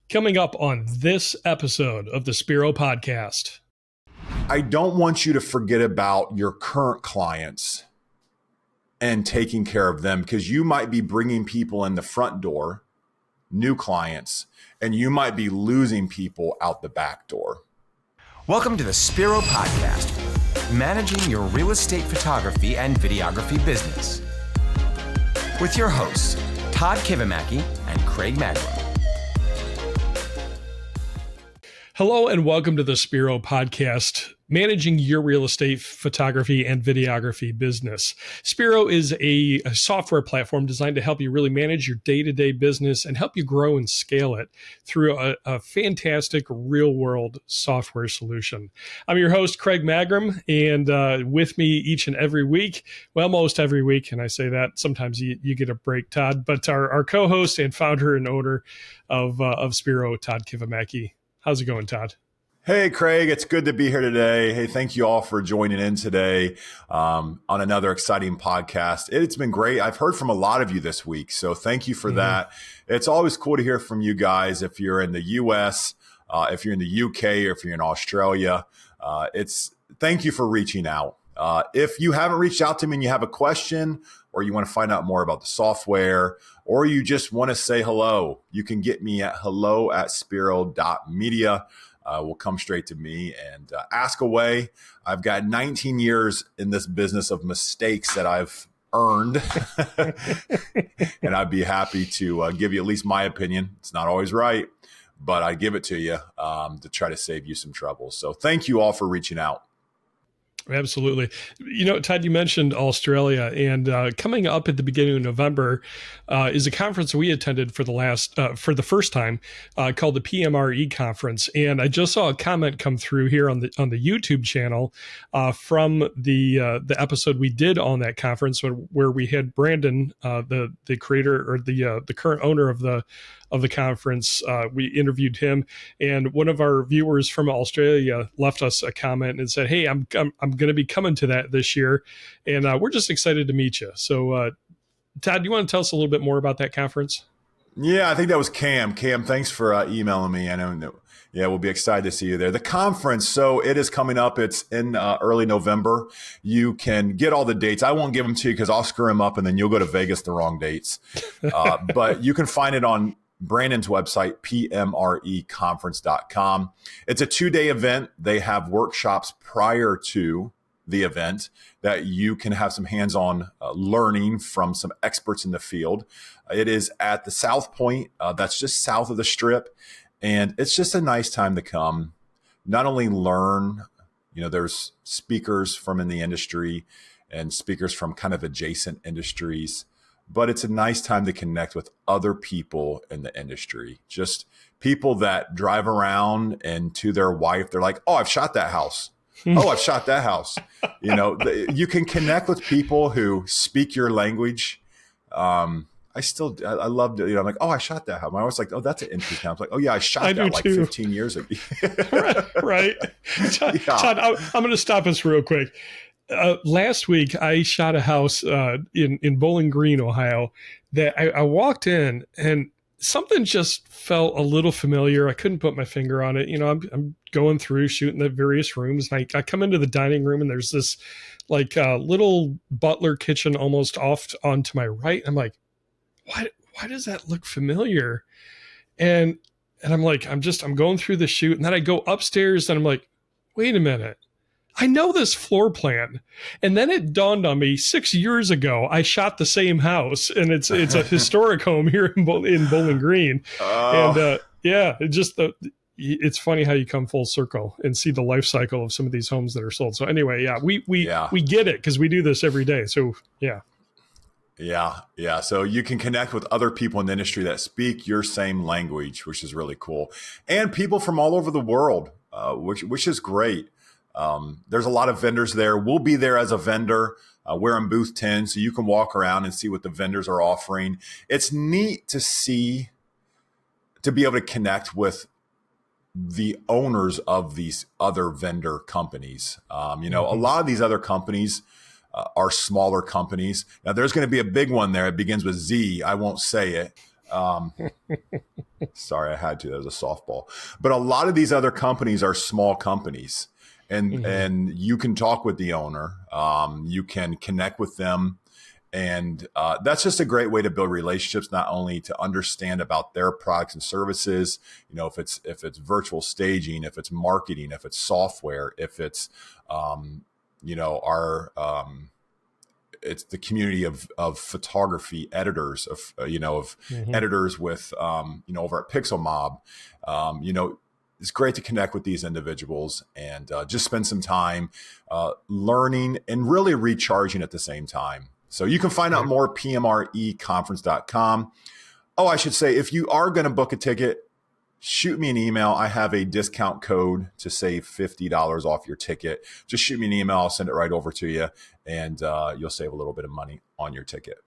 Coming up on this episode of the Spiro podcast. I don't want you to forget about your current clients and taking care of them, because you might be bringing people in the front door, new clients, and you might be losing people out the back door. Welcome to the Spiro podcast, managing your real estate photography and videography business. With your hosts, Todd Kivimaki and Craig Magrum. Hello and welcome to the Spiro podcast, managing your real estate photography and videography business. Spiro is a software platform designed to help you really manage your day-to-day business and help you grow and scale it through a fantastic real-world software solution. I'm your host, Craig Magrum, and with me each and every week, well, most every week, and I say that, sometimes you get a break, Todd, but our co-host and founder and owner of Spiro, Todd Kivimaki. How's it going, Todd? Hey, Craig, it's good to be here today. Hey, thank you all for joining in today on another exciting podcast. It's been great. I've heard from a lot of you this week, so thank you for that. It's always cool to hear from you guys. If you're in the U.S., if you're in the UK, or if you're in Australia, thank you for reaching out. If you haven't reached out to me and you have a question, or you want to find out more about the software, or you just want to say hello, you can get me at hello@spiro.media. Will come straight to me and ask away. I've got 19 years in this business of mistakes that I've earned, and I'd be happy to give you at least my opinion. It's not always right, but I give it to you to try to save you some trouble. So thank you all for reaching out. Absolutely. You know, Todd, you mentioned Australia, and coming up at the beginning of November is a conference we attended for the first time called the PMRE conference. And I just saw a comment come through here on the YouTube channel from the episode we did on that conference, where we had Brandon, the creator or the current owner of the conference. We interviewed him, and one of our viewers from Australia left us a comment and said, "Hey, I'm going to be coming to that this year, and we're just excited to meet you." So, Todd, do you want to tell us a little bit more about that conference? Yeah, I think that was Cam. Cam, thanks for emailing me. I know. Yeah, we'll be excited to see you there. The conference, so it is coming up. It's in early November. You can get all the dates. I won't give them to you because I'll screw them up, and then you'll go to Vegas the wrong dates. But you can find it on Brandon's website, pmreconference.com. It's a 2-day event. They have workshops prior to the event that you can have some hands-on learning from some experts in the field. It is at the South Point. That's just south of the Strip. And it's just a nice time to come, not only learn, there's speakers from in the industry and speakers from kind of adjacent industries, but it's a nice time to connect with other people in the industry. Just people that drive around and to their wife, they're like, "Oh, I've shot that house. Oh, I've shot that house." You can connect with people who speak your language. I loved it. I'm like, "Oh, I shot that house." My wife's like, "Oh, that's an interesting house." I'm like, "Oh yeah, I shot that like 15 years ago." Right. Todd, I'm going to stop us real quick. Last week, I shot a house in Bowling Green, Ohio, that I walked in and something just felt a little familiar. I couldn't put my finger on it. I'm going through shooting the various rooms, and I come into the dining room, and there's this little butler kitchen almost off onto my right. I'm like, why does that look familiar? And I'm like, I'm going through the shoot, and then I go upstairs, and I'm like, wait a minute. I know this floor plan. And then it dawned on me 6 years ago, I shot the same house, and it's a historic home here in Bowling Green. And it's funny how you come full circle and see the life cycle of some of these homes that are sold. So anyway, we get it because we do this every day. So yeah. Yeah. So you can connect with other people in the industry that speak your same language, which is really cool. And people from all over the world, which is great. There's a lot of vendors there. We'll be there as a vendor. We're in booth 10, so you can walk around and see what the vendors are offering. It's neat to be able to connect with the owners of these other vendor companies. A lot of these other companies are smaller companies. Now, there's going to be a big one there. It begins with Z. I won't say it. Sorry, I had to. That was a softball. But a lot of these other companies are small companies, and you can talk with the owner. You can connect with them. And that's just a great way to build relationships, not only to understand about their products and services, you know, if it's virtual staging, if it's marketing, if it's software, if it's, you know, it's the community of photography editors, of, you know, of editors with, you know, over at Pixel Mob. You know, it's great to connect with these individuals and just spend some time learning and really recharging at the same time. So you can find out more at pmreconference.com. Oh, I should say, if you are going to book a ticket, shoot me an email. I have a discount code to save $50 off your ticket. Just shoot me an email. I'll send it right over to you, and you'll save a little bit of money on your ticket.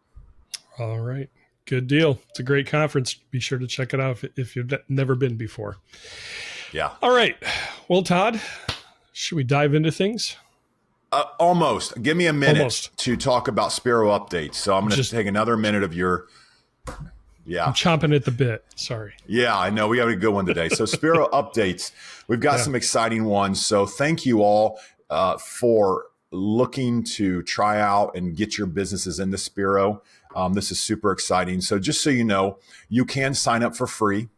All right. Good deal. It's a great conference. Be sure to check it out if you've never been before. Yeah. All right. Well, Todd, should we dive into things? Almost. Give me a minute to talk about Spiro updates. So I'm going to take another minute of your... Yeah. I'm chomping at the bit. Sorry. Yeah, I know. We got a good one today. So Spiro updates. We've got some exciting ones. So thank you all for looking to try out and get your businesses into Spiro. This is super exciting. So just so you know, you can sign up for free.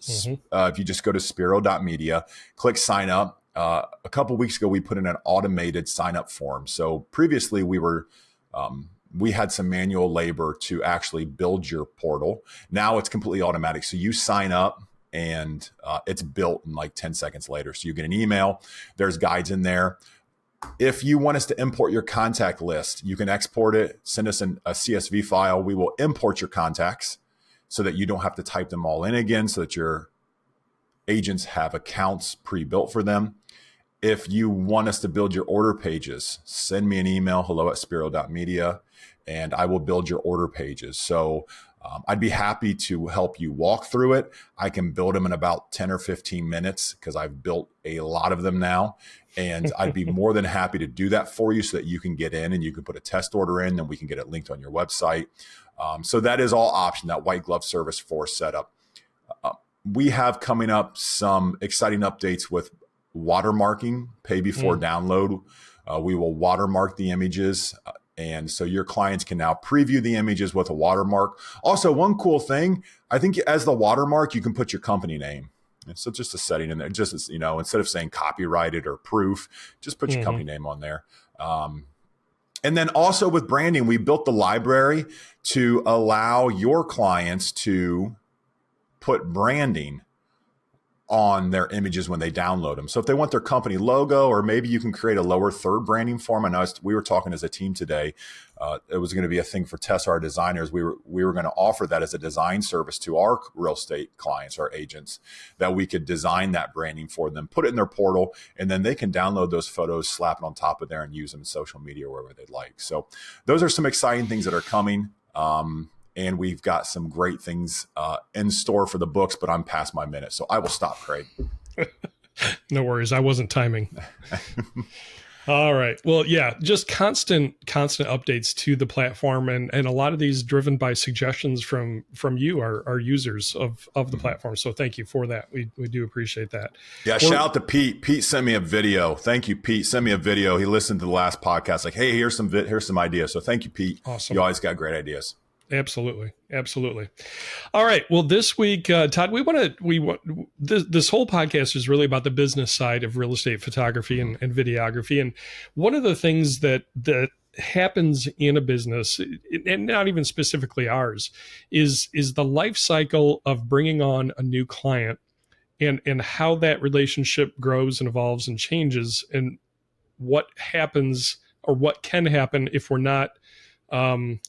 If you just go to spiro.media, click sign up. A couple of weeks ago, we put in an automated sign up form. So previously we had some manual labor to actually build your portal. Now it's completely automatic. So you sign up and it's built in like 10 seconds later. So you get an email, there's guides in there. If you want us to import your contact list, you can export it, send us a CSV file. We will import your contacts so that you don't have to type them all in again, so that your agents have accounts pre-built for them. If you want us to build your order pages, send me an email, hello@spiro.media, and I will build your order pages. So I'd be happy to help you walk through it. I can build them in about 10 or 15 minutes because I've built a lot of them now. And I'd be more than happy to do that for you so that you can get in and you can put a test order in, and we can get it linked on your website. So that is all option, that white glove service for setup. We have coming up some exciting updates with watermarking, pay before download. We will watermark the images. And so your clients can now preview the images with a watermark. Also, one cool thing, I think as the watermark, you can put your company name. And so just a setting in there, just as, you know, instead of saying copyrighted or proof, just put your company name on there. And then also with branding, we built the library to allow your clients to put branding on their images when they download them. So if they want their company logo, or maybe you can create a lower third branding form. I know we were talking as a team today. It was going to be a thing for Tessa, our designers. We were going to offer that as a design service to our real estate clients, our agents, that we could design that branding for them, put it in their portal, and then they can download those photos, slap it on top of there, and use them in social media wherever they'd like. So those are some exciting things that are coming. And we've got some great things in store for the books, but I'm past my minute. So I will stop, Craig. No worries. I wasn't timing. All right. Well, yeah, just constant updates to the platform, and a lot of these driven by suggestions from you, our users of the platform. So thank you for that. We do appreciate that. Yeah. Shout out to Pete. Pete sent me a video. Thank you, Pete. Sent me a video. He listened to the last podcast. Like, hey, here's some ideas. So thank you, Pete. Awesome. You always got great ideas. Absolutely. All right. Well, this week, Todd, this whole podcast is really about the business side of real estate photography and videography. And one of the things that happens in a business, and not even specifically ours, is the life cycle of bringing on a new client, and how that relationship grows and evolves and changes, and what happens or what can happen if we're not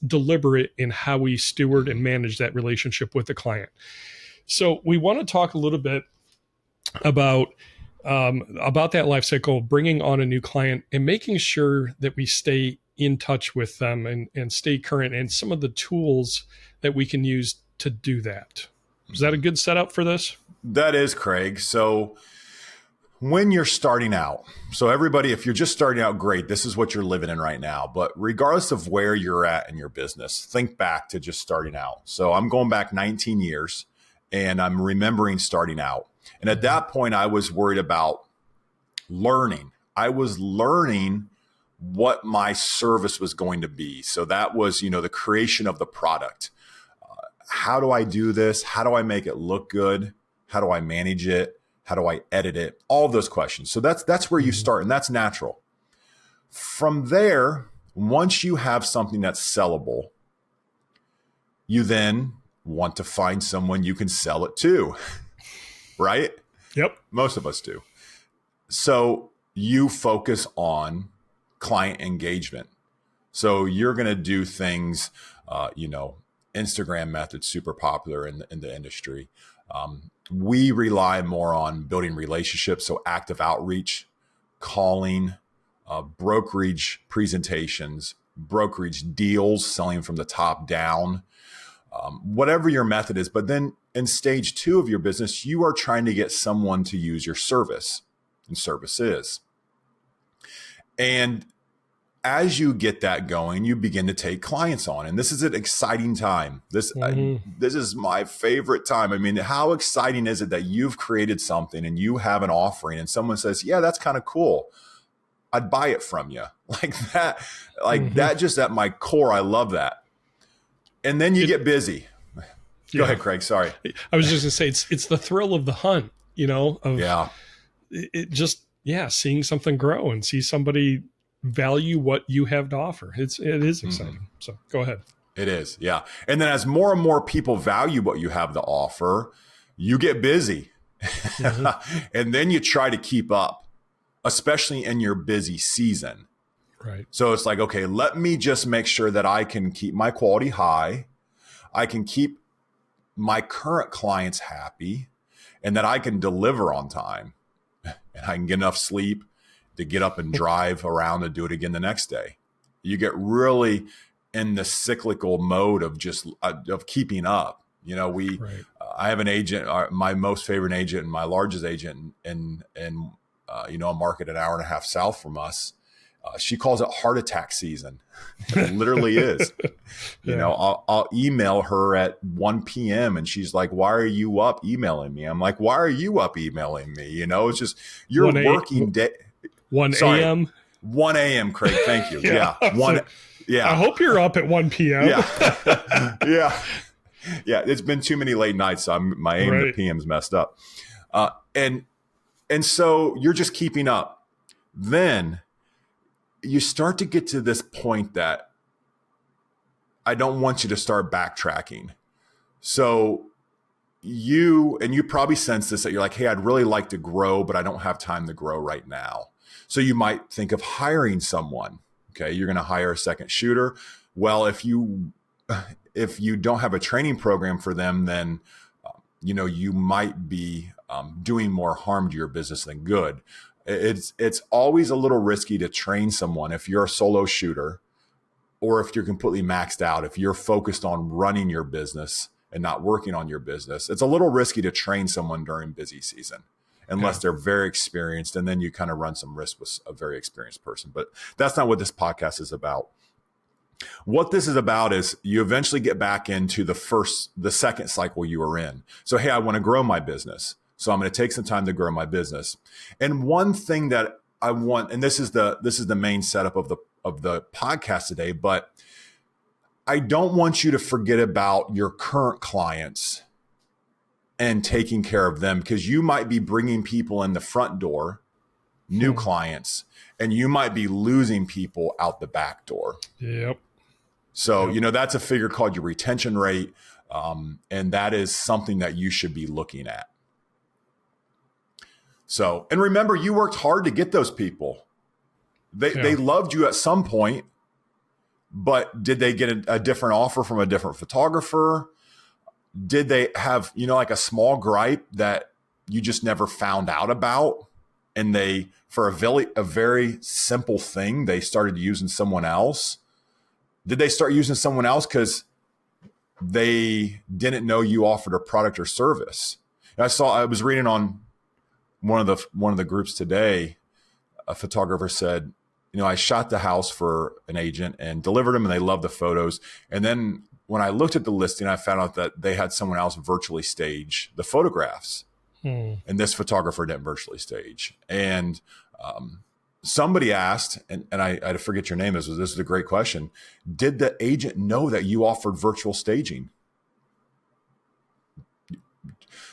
deliberate in how we steward and manage that relationship with the client. So we want to talk a little bit about that life cycle, bringing on a new client and making sure that we stay in touch with them and stay current, and some of the tools that we can use to do that. Is that a good setup for this? That is, Craig. So when you're starting out, so everybody, if you're just starting out, great, this is what you're living in right now. But regardless of where you're at in your business, think back to just starting out. So I'm going back 19 years and I'm remembering starting out. And at that point, I was worried about learning. I was learning what my service was going to be. So that was, the creation of the product. How do I do this? How do I make it look good? How do I manage it? How do I edit it? All of those questions. So that's where you start, and that's natural. From there, once you have something that's sellable, you then want to find someone you can sell it to, right? Yep. Most of us do. So you focus on client engagement. So you're going to do things, Instagram methods, super popular in the industry. We rely more on building relationships, so active outreach, calling, brokerage presentations, brokerage deals, selling from the top down, whatever your method is. But then in stage 2 of your business, you are trying to get someone to use your service and services. And as you get that going, you begin to take clients on. And this is an exciting time. This is my favorite time. I mean, how exciting is it that you've created something and you have an offering and someone says, yeah, that's kind of cool. I'd buy it from you. Like that, that just at my core, I love that. And then you get busy. Go ahead, Craig. Sorry. I was just gonna say, it's the thrill of the hunt, seeing something grow and see somebody value what you have to offer. It is exciting. So go ahead. It is. Yeah. And then as more and more people value what you have to offer, you get busy and then you try to keep up, especially in your busy season. Right. So it's like, okay, let me just make sure that I can keep my quality high. I can keep my current clients happy and that I can deliver on time and I can get enough sleep to get up and drive around and do it again the next day. You get really in the cyclical mode of just of keeping up. I have an agent, my most favorite agent and my largest agent in a market an hour and a half south from us. She calls it heart attack season. It literally is. I'll email her at 1 p.m. and she's like, why are you up emailing me? I'm like, why are you up emailing me? It's just your working day. 1 a.m. 1 a.m. Craig. Thank you. Yeah. I hope you're up at 1 p.m. Yeah. Yeah. It's been too many late nights. So my AM to PM's messed up. And so you're just keeping up. Then you start to get to this point that I don't want you to start backtracking. So you probably sense this, that you're like, hey, I'd really like to grow, but I don't have time to grow right now. So you might think of hiring someone. Okay. You're going to hire a second shooter. Well, if you don't have a training program for them, then, you might be doing more harm to your business than good. It's always a little risky to train someone if you're a solo shooter or if you're completely maxed out, if you're focused on running your business and not working on your business. It's a little risky to train someone during busy season unless they're very experienced, and then you kind of run some risk with a very experienced person. But that's not what this podcast is about. What this is about is you eventually get back into the second cycle you were in. So, hey, I want to grow my business. So I'm going to take some time to grow my business. And one thing that I want, and this is the main setup of the podcast today, but I don't want you to forget about your current clients and taking care of them, because you might be bringing people in the front door, new clients, and you might be losing people out the back door. Yep. So, that's a figure called your retention rate. And that is something that you should be looking at. So, and remember, you worked hard to get those people. They loved you at some point, but did they get a different offer from a different photographer? Did they have, like a small gripe that you just never found out about? And they, for a very simple thing, they started using someone else. Did they start using someone else because they didn't know you offered a product or service? I was reading on one of the groups today, a photographer said, I shot the house for an agent and delivered them, and they loved the photos. And then when I looked at the listing, I found out that they had someone else virtually stage the photographs. And this photographer didn't virtually stage. And somebody asked, and I forget your name, this is a great question. Did the agent know that you offered virtual staging?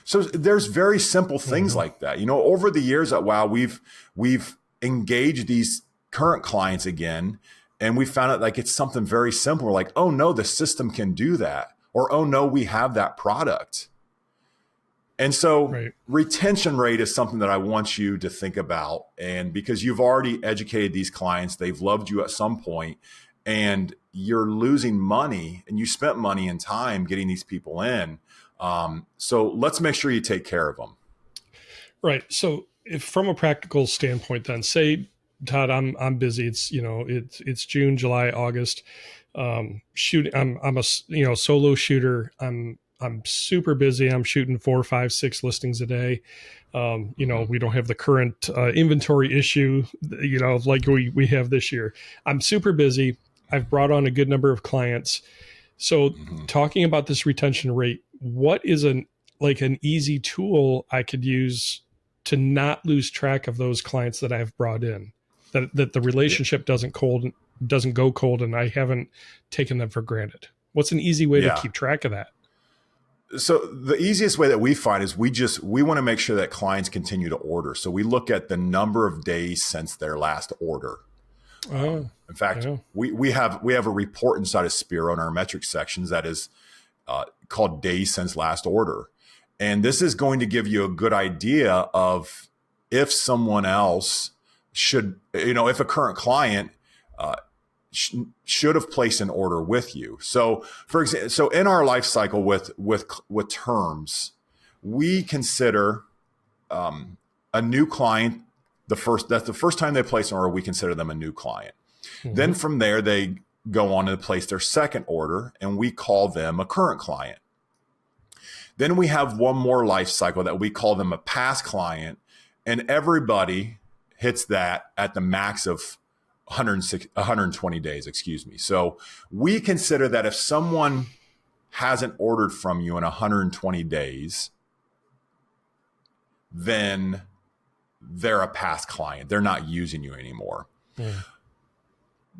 So there's very simple things like that. Over the years at WOW, we've engaged these current clients again, and we found out like it's something very simple. We're like, oh no, the system can do that. Or, oh no, we have that product. And so retention rate is something that I want you to think about. And because you've already educated these clients, they've loved you at some point, and you're losing money, and you spent money and time getting these people in. So let's make sure you take care of them. Right. So if from a practical standpoint, then say, Todd, I'm busy. It's June, July, August. Shooting. I'm a solo shooter. I'm super busy. I'm shooting 4, 5, 6 listings a day. We don't have the current inventory issue, like we have this year. I'm super busy. I've brought on a good number of clients. So talking about this retention rate, what is an easy tool I could use to not lose track of those clients that I've brought in, that the relationship doesn't go cold and I haven't taken them for granted? What's an easy way to keep track of that? So the easiest way that we find is we want to make sure that clients continue to order. So we look at the number of days since their last order. In fact, we have a report inside of Spiro in our metrics sections that is called days since last order. And this is going to give you a good idea of if someone else should, if a current client should have placed an order with you. So for example, in our life cycle with terms, we consider a new client that's the first time they place an order, we consider them a new client. Then from there, they go on to place their second order, and we call them a current client. Then we have one more life cycle that we call them a past client, and everybody hits that at the max of 120 days, excuse me. So we consider that if someone hasn't ordered from you in 120 days, then they're a past client. They're not using you anymore.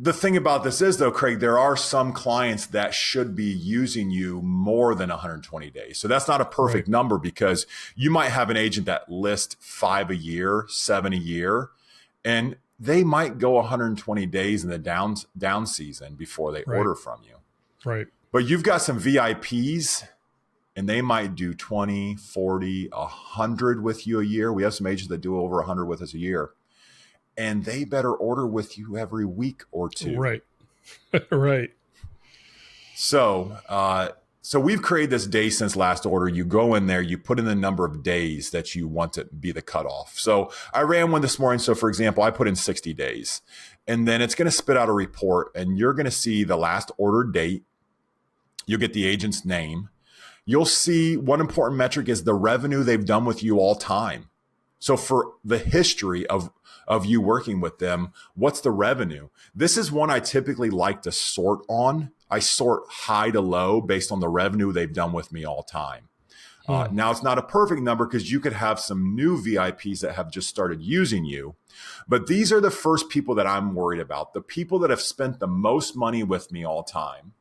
The thing about this is, though, Craig, there are some clients that should be using you more than 120 days. So that's not a perfect number, because you might have an agent that lists 5 a year, 7 a year, and they might go 120 days in the down season before they order from you. Right. But you've got some VIPs, and they might do 20, 40, 100 with you a year. We have some agents that do over 100 with us a year. And they better order with you every week or two. Right. Right. So we've created this day since last order. You go in there, you put in the number of days that you want to be the cutoff. So I ran one this morning. So for example, I put in 60 days, and then it's going to spit out a report, and you're going to see the last order date. You'll get the agent's name. You'll see one important metric is the revenue they've done with you all time. So for the history of you working with them, what's the revenue? This is one I typically like to sort on. I sort high to low based on the revenue they've done with me all time. Now, it's not a perfect number, because you could have some new VIPs that have just started using you. But these are the first people that I'm worried about, the people that have spent the most money with me all time.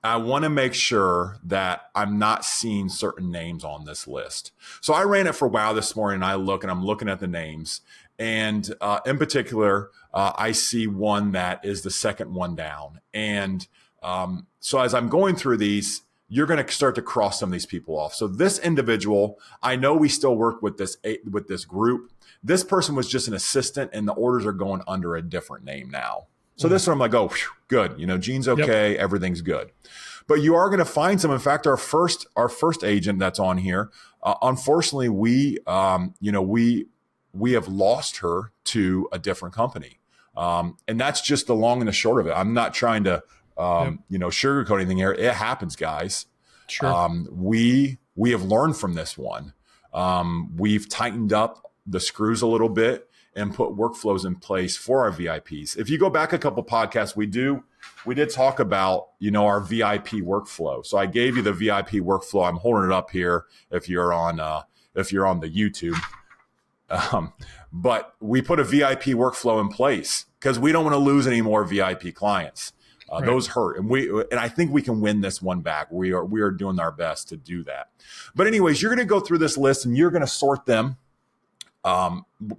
I want to make sure that I'm not seeing certain names on this list. So I ran it for WOW this morning, and I'm looking at the names. And in particular, I see one that is the second one down. And so as I'm going through these, you're going to start to cross some of these people off. So this individual, I know we still work with this group. This person was just an assistant, and the orders are going under a different name now. So this one, I'm like, oh, whew, good. Gene's okay. Everything's good. But you are going to find some. In fact, our first agent that's on here, unfortunately, we have lost her to a different company. And that's just the long and the short of it. I'm not trying to, sugarcoat anything here. It happens, guys. Sure. We have learned from this one. We've tightened up the screws a little bit and put workflows in place for our VIPs. If you go back a couple podcasts, we did talk about, our VIP workflow. So I gave you the VIP workflow. I'm holding it up here if you're on the YouTube. But we put a VIP workflow in place because we don't want to lose any more VIP clients. Right. Those hurt. And I think we can win this one back. We are doing our best to do that. But anyways, you're going to go through this list and you're going to sort them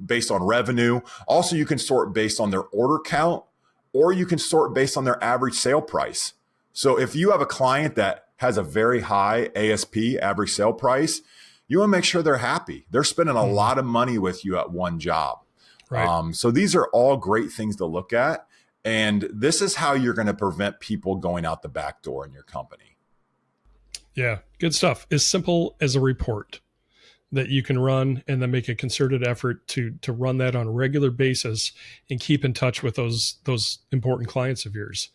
based on revenue. Also, you can sort based on their order count, or you can sort based on their average sale price. So if you have a client that has a very high ASP, average sale price, you want to make sure they're happy. They're spending a lot of money with you at one job. Right. So these are all great things to look at. And this is how you're going to prevent people going out the back door in your company. Yeah, good stuff. As simple as a report that you can run and then make a concerted effort to run that on a regular basis and keep in touch with those important clients of yours.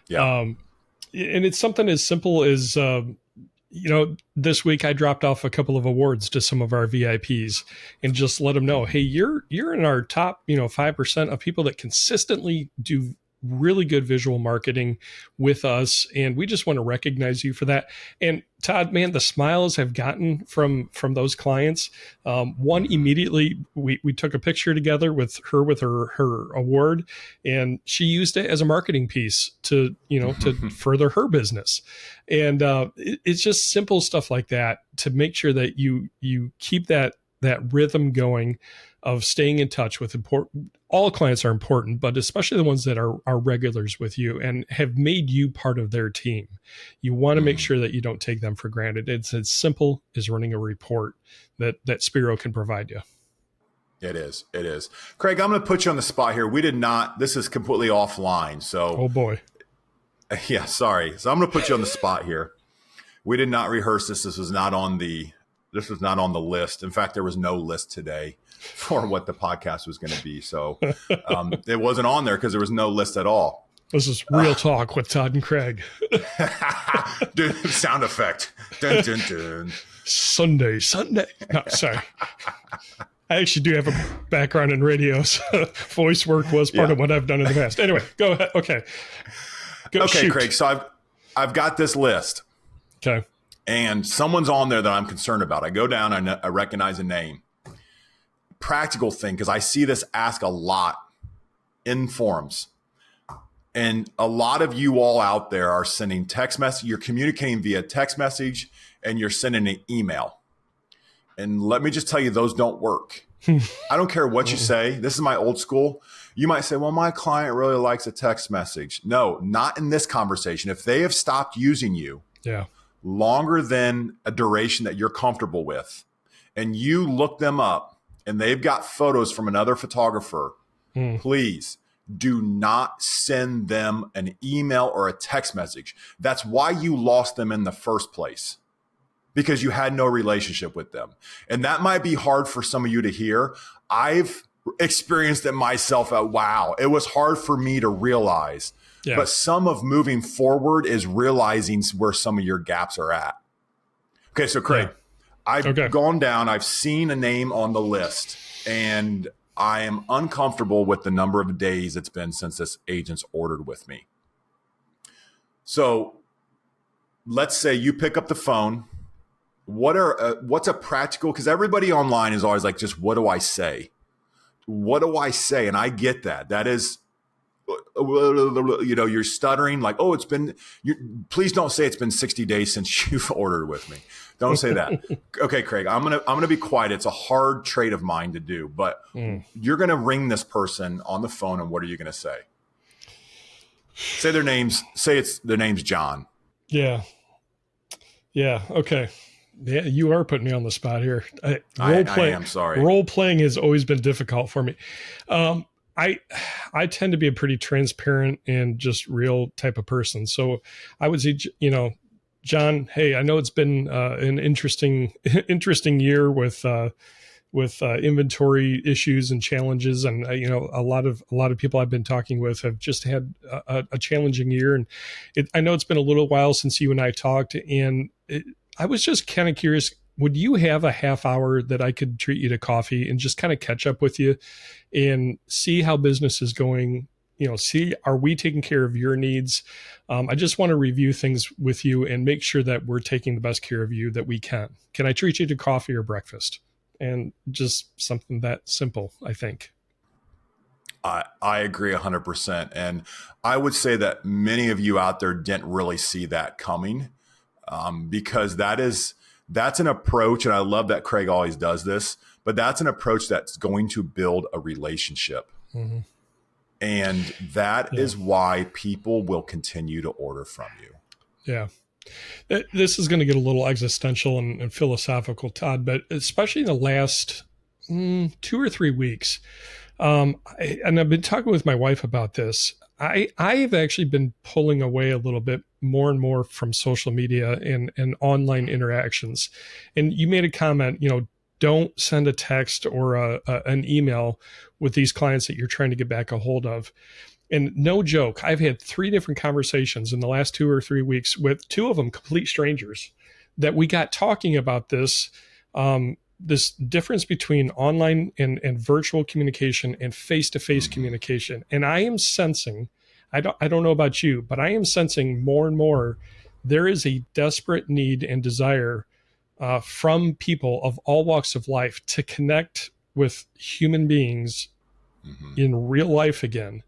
Yeah. And it's something as simple as, this week I dropped off a couple of awards to some of our VIPs and just let them know, hey, you're in our top, 5% of people that consistently do really good visual marketing with us. And we just want to recognize you for that. And Todd, man, the smiles I've gotten from those clients. One, immediately we took a picture together with her award, and she used it as a marketing piece to further her business. And it's just simple stuff like that to make sure that you keep that rhythm going of staying in touch with all clients are important, but especially the ones that are regulars with you and have made you part of their team. You want to make sure that you don't take them for granted. It's as simple as running a report that Spiro can provide you. It is. Craig, I'm going to put you on the spot here. This is completely offline. So, oh boy. Yeah, sorry. So I'm going to put you on the spot here. We did not rehearse this. This was not on the list. In fact, there was no list today for what the podcast was going to be. So it wasn't on there because there was no list at all. This is Real Talk with Todd and Craig. Dude, sound effect. Dun, dun, dun. Sunday. No, sorry. I actually do have a background in radio, so voice work was part of what I've done in the past. Anyway, go ahead. Okay. Okay, Craig. So I've got this list. Okay. And someone's on there that I'm concerned about. I go down, I recognize a name. Practical thing, because I see this asked a lot in forums. And a lot of you all out there are sending text message. You're communicating via text message and you're sending an email. And let me just tell you, those don't work. I don't care what you say. This is my old school. You might say, well, my client really likes a text message. No, not in this conversation. If they have stopped using you longer than a duration that you're comfortable with, and you look them up and they've got photos from another photographer, please do not send them an email or a text message. That's why you lost them in the first place, because you had no relationship with them. And that might be hard for some of you to hear. I've experienced it myself it was hard for me to realize. Yeah. But some of moving forward is realizing where some of your gaps are at. Okay, so Craig, I've gone down, I've seen a name on the list, and I am uncomfortable with the number of days it's been since this agent's ordered with me. So let's say you pick up the phone. What's a practical, because everybody online is always like, just what do I say? What do I say? And I get that. That is, you're stuttering like, please don't say it's been 60 days since you've ordered with me. Don't say that. Okay, Craig, I'm going to be quiet. It's a hard trait of mine to do, but you're going to ring this person on the phone. And what are you going to say? Say their names. Their name's John. Yeah. Okay. Yeah, you are putting me on the spot here. I am sorry. Role playing has always been difficult for me. I tend to be a pretty transparent and just real type of person. So I would say, John, hey, I know it's been an interesting year with inventory issues and challenges, and a lot of people I've been talking with have just had a challenging year, and I know it's been a little while since you and I talked, and I was just kind of curious, would you have a half hour that I could treat you to coffee and just kind of catch up with you and see how business is going? See, are we taking care of your needs? I just want to review things with you and make sure that we're taking the best care of you that we can. Can I treat you to coffee or breakfast? And just something that simple, I think. I agree 100%. And I would say that many of you out there didn't really see that coming, because that's an approach. And I love that Craig always does this, but that's an approach that's going to build a relationship. Mm-hmm. And that is why people will continue to order from you. Yeah. This is going to get a little existential and philosophical, Todd, but especially in the last 2 or 3 weeks, and I've been talking with my wife about this. I have actually been pulling away a little bit more and more from social media and online interactions. And you made a comment, don't send a text or an email with these clients that you're trying to get back a hold of. And no joke, I've had 3 different conversations in the last 2 or 3 weeks with 2 of them complete strangers that we got talking about this difference between online and virtual communication and face-to-face communication. And I am sensing, I don't know about you, but I am sensing more and more there is a desperate need and desire from people of all walks of life to connect with human beings in real life again,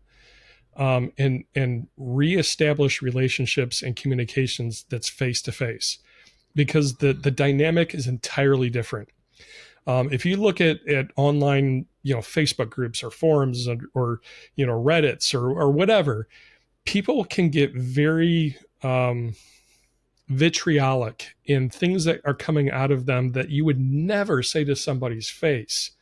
and reestablish relationships and communications that's face to face, because the dynamic is entirely different. If you look at online, Facebook groups or forums or Reddits or whatever, people can get very vitriolic in things that are coming out of them that you would never say to somebody's face,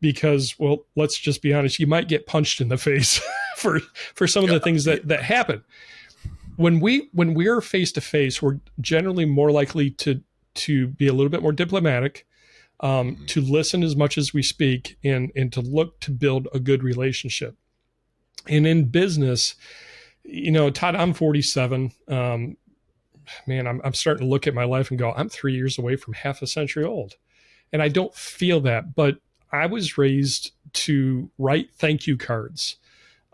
because, well, let's just be honest, you might get punched in the face for some of the things that happen. When we're face to face, we're generally more likely to be a little bit more diplomatic, to listen as much as we speak, and to look to build a good relationship. And in business, Todd, I'm 47. Man, I'm starting to look at my life and go, I'm 3 years away from half a century old. And I don't feel that, but I was raised to write thank you cards,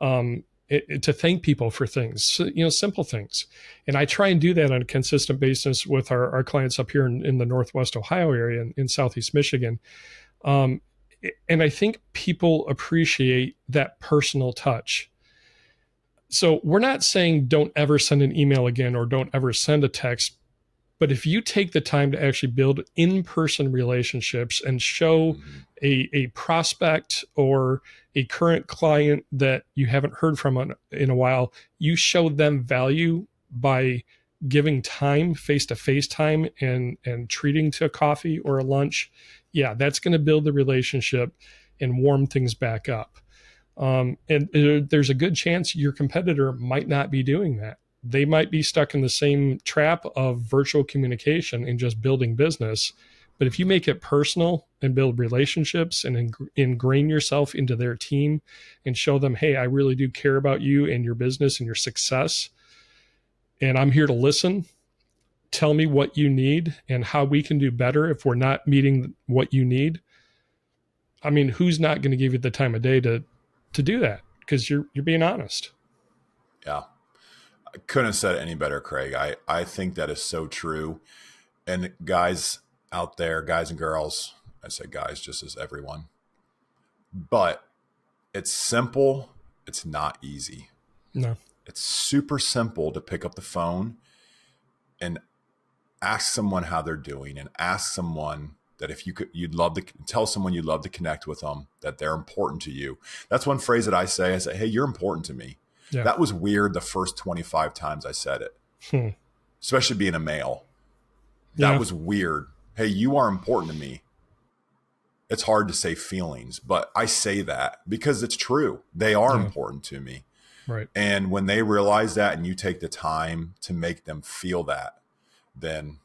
to thank people for things, simple things. And I try and do that on a consistent basis with our clients up here in the Northwest Ohio area and in Southeast Michigan. And I think people appreciate that personal touch. So we're not saying don't ever send an email again or don't ever send a text. But if you take the time to actually build in-person relationships and show a prospect or a current client that you haven't heard from in a while, you show them value by giving time, face-to-face time, and treating to a coffee or a lunch. Yeah, that's going to build the relationship and warm things back up. And there's a good chance your competitor might not be doing that. They might be stuck in the same trap of virtual communication and just building business. But if you make it personal and build relationships and ingrain yourself into their team and show them, hey, I really do care about you and your business and your success, and I'm here to listen. Tell me what you need and how we can do better if we're not meeting what you need. I mean, who's not going to give you the time of day to do that? Because you're being honest. Yeah. I couldn't have said it any better, Craig. I think that is so true. And guys out there, guys and girls, I say guys just as everyone, but it's simple. It's not easy. No. It's super simple to pick up the phone and ask someone how they're doing, and ask someone that if you'd love to tell someone you'd love to connect with them, that they're important to you. That's one phrase that I say, hey, you're important to me. Yeah. That was weird the first 25 times I said it, especially being a male. That was weird. Hey, you are important to me. It's hard to say feelings, but I say that because it's true. They are important to me. Right. And when they realize that and you take the time to make them feel that, then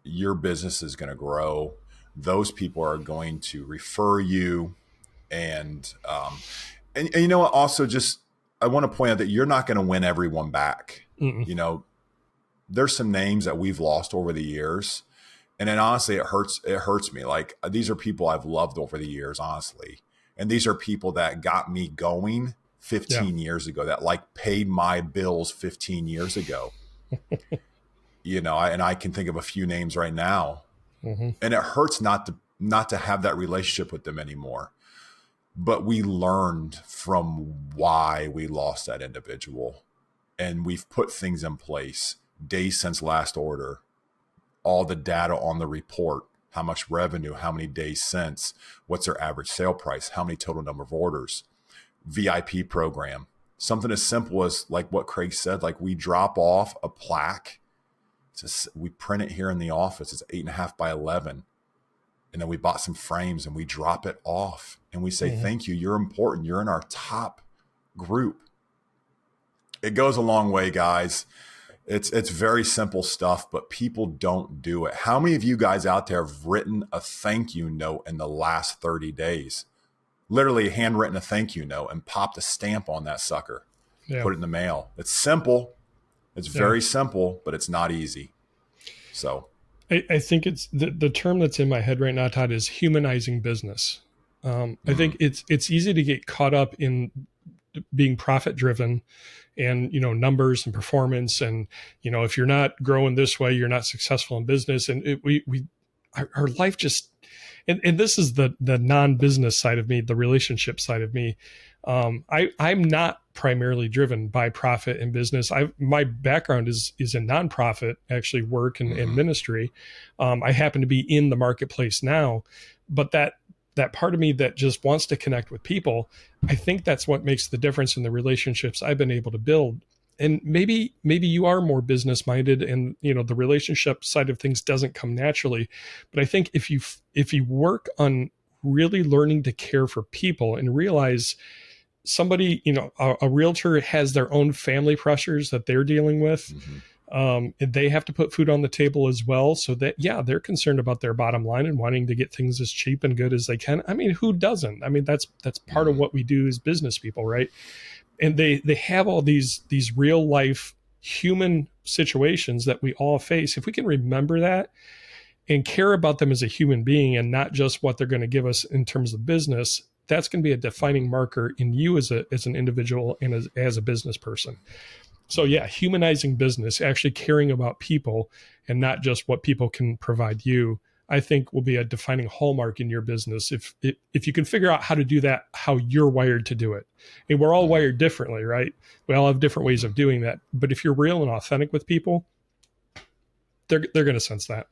your business is going to grow. Those people are going to refer you. And you know what? Also, just I want to point out that you're not going to win everyone back. There's some names that we've lost over the years, And then honestly, it hurts me. Like, these are people I've loved over the years, honestly. And these are people that got me going 15 years ago, that like paid my bills 15 years ago. And I can think of a few names right now. Mm-hmm. And it hurts not to have that relationship with them anymore. But we learned from why we lost that individual. And we've put things in place, days since last order, all the data on the report, how much revenue, how many days since, what's their average sale price, how many total number of orders, VIP program, something as simple as like what Craig said, like we drop off a plaque. We print it here in the office. It's 8.5 by 11. And then we bought some frames and we drop it off and we say, thank you. You're important. You're in our top group. It goes a long way, guys. It's very simple stuff, but people don't do it. How many of you guys out there have written a thank you note in the last 30 days? Literally handwritten a thank you note and popped a stamp on that sucker, put it in the mail. It's simple. It's very simple, but it's not easy. So I think it's the term that's in my head right now, Todd, is humanizing business. I think it's easy to get caught up in being profit driven and, numbers and performance. And, if you're not growing this way, you're not successful in business. And our life just, and this is the non-business side of me, the relationship side of me. I'm not primarily driven by profit and business. My background is in nonprofit, actually work and ministry. I happen to be in the marketplace now, but that part of me that just wants to connect with people, I think that's what makes the difference in the relationships I've been able to build. And maybe you are more business minded and, the relationship side of things doesn't come naturally. But I think if you work on really learning to care for people and realize somebody, a realtor has their own family pressures that they're dealing with. And they have to put food on the table as well. So that, they're concerned about their bottom line and wanting to get things as cheap and good as they can. I mean, who doesn't? I mean, that's part of what we do as business people, right? And they have all these real life human situations that we all face. If we can remember that and care about them as a human being and not just what they're going to give us in terms of business, that's going to be a defining marker in you as an individual and as a business person. So humanizing business, actually caring about people and not just what people can provide you, I think will be a defining hallmark in your business. If you can figure out how to do that, how you're wired to do it. And we're all wired differently, right? We all have different ways of doing that. But if you're real and authentic with people, they're going to sense that.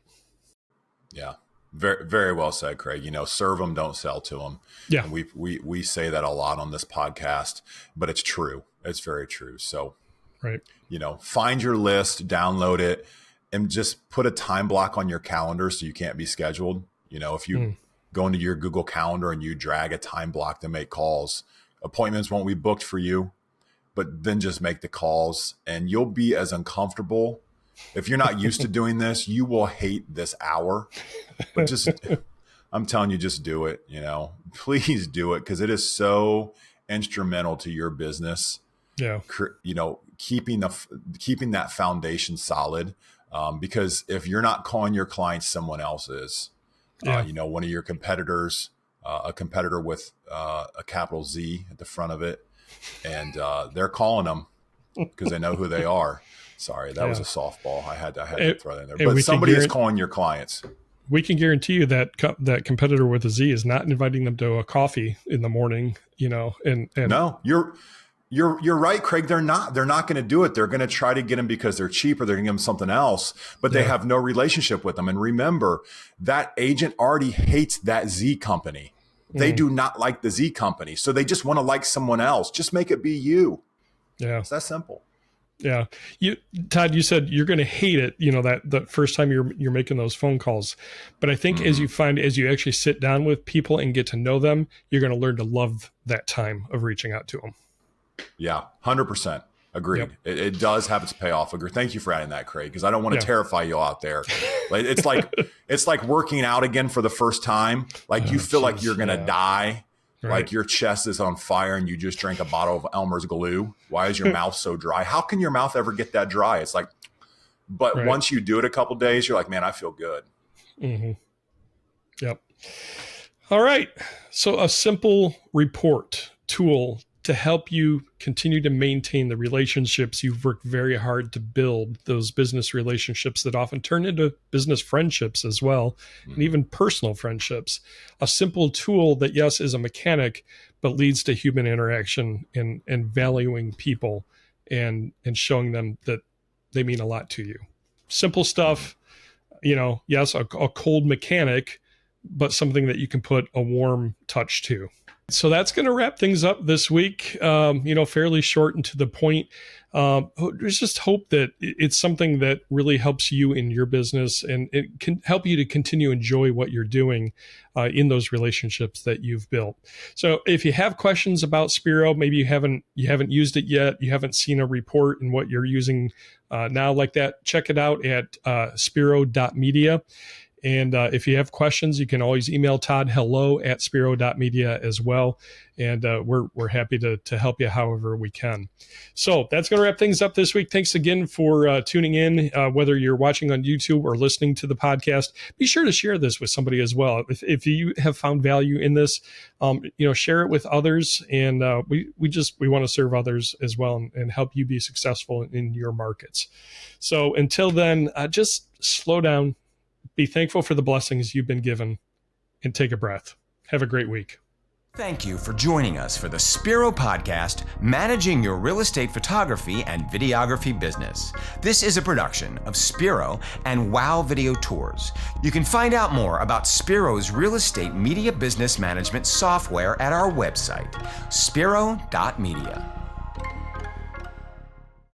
Yeah. Very, very well said, Craig. Serve them, don't sell to them. Yeah. And we say that a lot on this podcast, but it's true. It's very true. So, right. Find your list, download it, and just put a time block on your calendar so you can't be scheduled. If you go into your Google Calendar and you drag a time block to make calls, appointments won't be booked for you, but then just make the calls and you'll be as uncomfortable. If you're not used to doing this, you will hate this hour. But I'm telling you, just do it. Please do it because it is so instrumental to your business. Yeah. Keeping that foundation solid. Because if you're not calling your clients, someone else is. One of your competitors, a competitor with a capital Z at the front of it, and they're calling them because they know who they are. Sorry, that was a softball. I had to throw that in there. But somebody is calling your clients. We can guarantee you that that competitor with a Z is not inviting them to a coffee in the morning. And no, you're right, Craig. They're not going to do it. They're going to try to get them because they're cheap or they're going to give them something else, but they have no relationship with them. And remember, that agent already hates that Z company. They do not like the Z company. So they just want to like someone else. Just make it be you. Yeah. It's that simple. Yeah. Todd, you said you're going to hate it, that the first time you're making those phone calls. But I think as you actually sit down with people and get to know them, you're going to learn to love that time of reaching out to them. Yeah, 100%. Agreed. Yep. It does have its payoff. Thank you for adding that, Craig, because I don't want to terrify you out there. It's like working out again for the first time. Like you feel like you're going to die. Right. Like your chest is on fire and you just drank a bottle of Elmer's glue. Why is your mouth so dry? How can your mouth ever get that dry? It's like, but once you do it a couple of days, you're like, man, I feel good. Mm-hmm. Yep. All right. So a simple report tool to help you continue to maintain the relationships you've worked very hard to build, those business relationships that often turn into business friendships as well, and even personal friendships. A simple tool that, yes, is a mechanic, but leads to human interaction and valuing people and showing them that they mean a lot to you. Simple stuff, yes, a cold mechanic, but something that you can put a warm touch to. So that's going to wrap things up this week, fairly short and to the point. Just hope that it's something that really helps you in your business, and it can help you to continue to enjoy what you're doing in those relationships that you've built. So if you have questions about Spiro, maybe you haven't used it yet, you haven't seen a report and what you're using now like that, check it out at spiro.media. And if you have questions, you can always email Todd hello@spiro.media as well. And we're happy to help you however we can. So that's going to wrap things up this week. Thanks again for tuning in, whether you're watching on YouTube or listening to the podcast. Be sure to share this with somebody as well. If you have found value in this, share it with others. And we want to serve others as well and help you be successful in your markets. So until then, just slow down. Be thankful for the blessings you've been given, and take a breath. Have a great week. Thank you for joining us for the Spiro Podcast, Managing Your Real Estate Photography and Videography Business. This is a production of Spiro and Wow Video Tours. You can find out more about Spiro's real estate media business management software at our website, spiro.media.